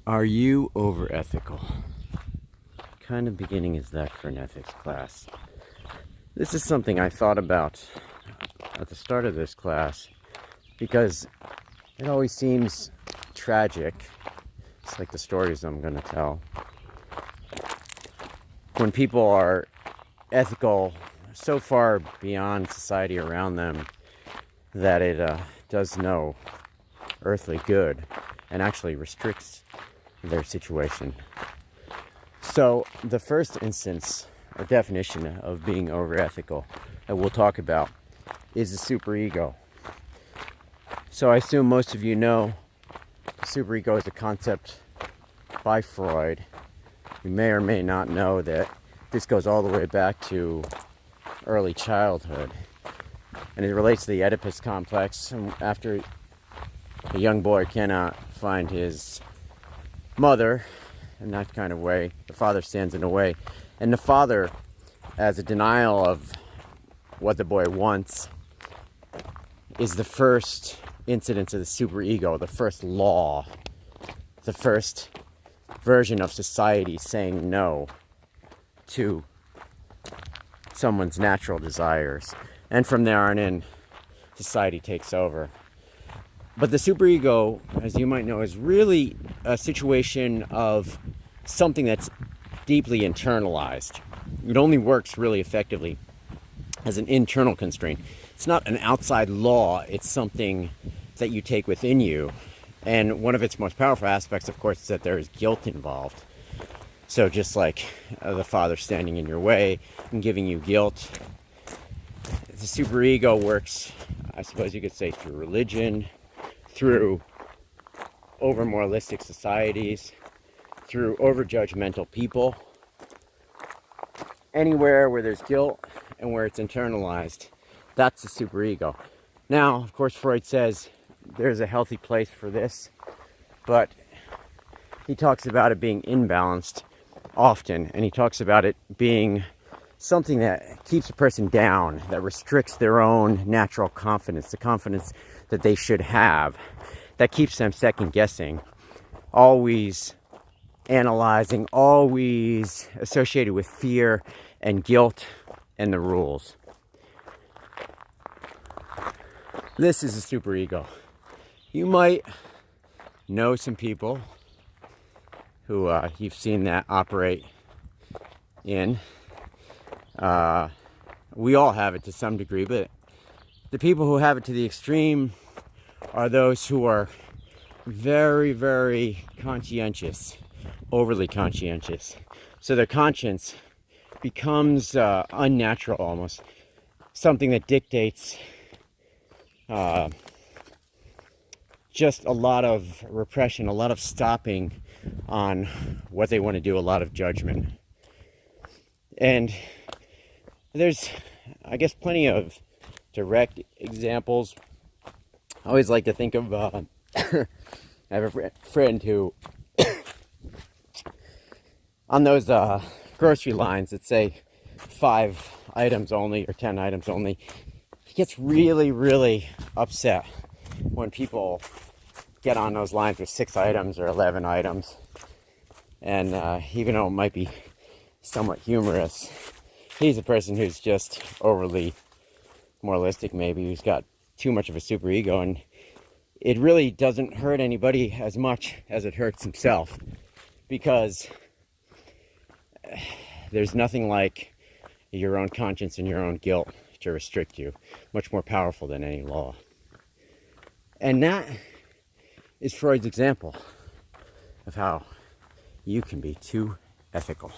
Are you over ethical? What kind of beginning is that for an ethics class? This is something I thought about at the start of this class because it always seems tragic. It's like the stories I'm going to tell. When people are ethical so far beyond society around them that it does no earthly good and actually restricts their situation. So the first instance or definition of being over ethical that we'll talk about is the superego. So I assume most of you know the superego is a concept by Freud. You may or may not know that this goes all the way back to early childhood, and it relates to the Oedipus complex. After a young boy cannot find his mother in that kind of way, the father stands in the way, and the father, as a denial of what the boy wants, is the first incidence of the superego, the first law, the first version of society saying no to someone's natural desires. And from there on in, society takes over. But the superego, as you might know, is really a situation of something that's deeply internalized. It only works really effectively as an internal constraint. It's not an outside law, it's something that you take within you. And one of its most powerful aspects, of course, is that there is guilt involved. So just like the father standing in your way and giving you guilt, the superego works, I suppose you could say, through religion, through over moralistic societies, through over judgmental people. Anywhere where there's guilt and where it's internalized, that's the superego. Now, of course, Freud says there's a healthy place for this, but he talks about it being imbalanced often, and he talks about it being something that keeps a person down, that restricts their own natural confidence, the confidence that they should have, that keeps them second guessing, always analyzing, always associated with fear and guilt and the rules. This is a superego. You might know some people who you've seen that operate in. We all have it to some degree, but the people who have it to the extreme are those who are very, very conscientious, overly conscientious. So their conscience becomes unnatural almost, something that dictates just a lot of repression, a lot of stopping on what they want to do, a lot of judgment. And there's, I guess, plenty of direct examples. I always like to think of, I have a friend who, on those grocery lines that say 5 items only or 10 items only, he gets really, really upset when people get on those lines with 6 items or 11 items. And even though it might be somewhat humorous, he's a person who's just overly moralistic, maybe, who's got too much of a superego, and it really doesn't hurt anybody as much as it hurts himself, because there's nothing like your own conscience and your own guilt to restrict you, much more powerful than any law. And that is Freud's example of how you can be too ethical.